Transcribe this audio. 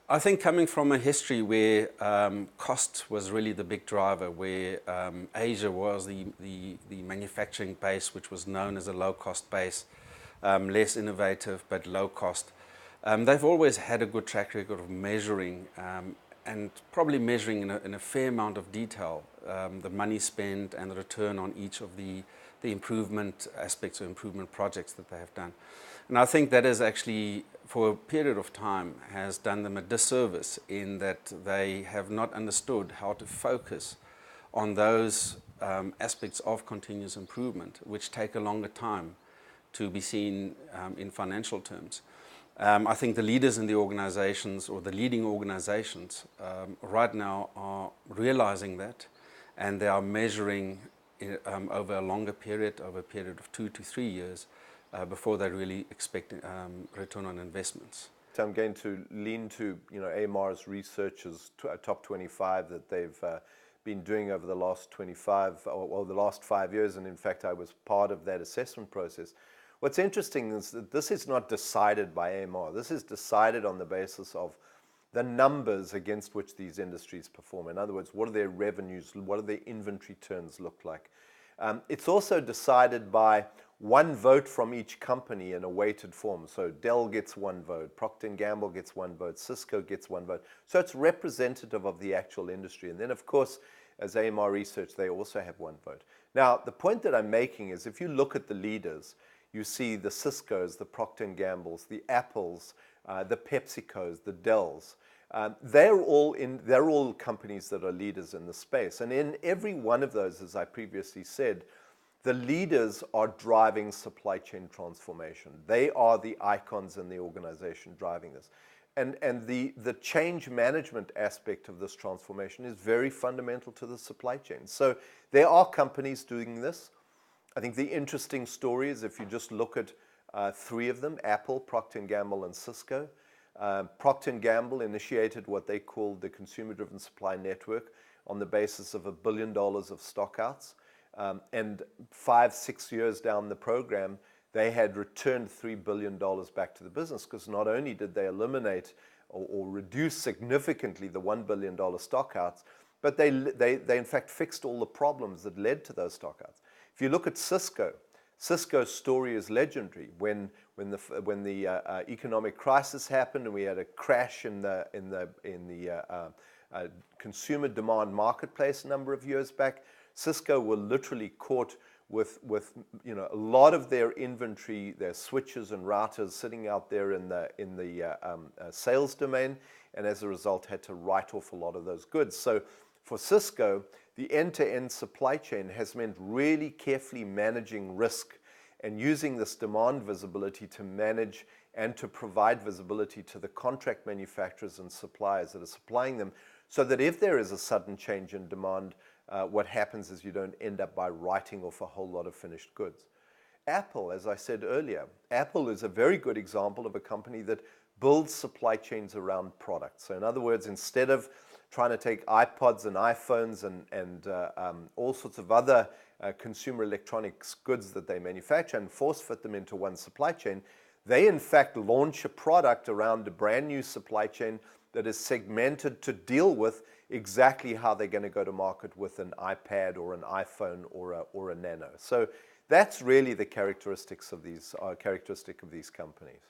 I think coming from a history where cost was really the big driver, where Asia was the manufacturing base, which was known as a low-cost base, less innovative but low cost. They've always had a good track record of measuring and probably measuring in a fair amount of detail the money spent and the return on each of the improvement aspects or improvement projects that they have done. And I think that is actually, for a period of time, has done them a disservice in that they have not understood how to focus on those aspects of continuous improvement, which take a longer time to be seen in financial terms. I think the leaders in the organizations, or the leading organizations right now, are realizing that, and they are measuring over a longer period, over a period of 2 to 3 years, before they really expect return on investments. So I'm going to lean to AMR's researchers, top 25 that they've been doing over the last 5 years, and in fact I was part of that assessment process. What's interesting is that this is not decided by AMR. This is decided on the basis of the numbers against which these industries perform. In other words, what are their revenues, what do their inventory turns look like? It's also decided by one vote from each company in a weighted form. So Dell gets 1 vote, Procter & Gamble gets 1 vote, Cisco gets 1 vote. So it's representative of the actual industry. And then, of course, as AMR Research, they also have 1 vote. Now, the point that I'm making is if you look at the leaders, you see the Ciscos, the Procter & Gambles, the Apples, the PepsiCos, the Dells. They're all companies that are leaders in the space. And in every one of those, as I previously said, the leaders are driving supply chain transformation. They are the icons in the organization driving this. And the change management aspect of this transformation is very fundamental to the supply chain. So there are companies doing this. I think the interesting story is if you just look at 3 of them, Apple, Procter & Gamble, and Cisco. Procter & Gamble initiated what they called the Consumer-Driven Supply Network on the basis of $1 billion of stockouts. And 5-6 years down the program, they had returned $3 billion back to the business, because not only did they eliminate or reduce significantly the $1 billion stockouts, but they in fact fixed all the problems that led to those stockouts. If you look at Cisco, Cisco's story is legendary. When the economic crisis happened and we had a crash in the consumer demand marketplace a number of years back, Cisco were literally caught with a lot of their inventory, their switches and routers sitting out there in the sales domain, and as a result had to write off a lot of those goods. So for Cisco, the end-to-end supply chain has meant really carefully managing risk and using this demand visibility to manage and to provide visibility to the contract manufacturers and suppliers that are supplying them, so that if there is a sudden change in demand, what happens is you don't end up by writing off a whole lot of finished goods. Apple, as I said earlier, Apple is a very good example of a company that builds supply chains around products. So in other words, instead of trying to take iPods and iPhones and all sorts of other consumer electronics goods that they manufacture and force fit them into one supply chain, they in fact launch a product around a brand new supply chain that is segmented to deal with exactly how they're going to go to market with an iPad or an iPhone or a Nano. So that's really the characteristic of these companies.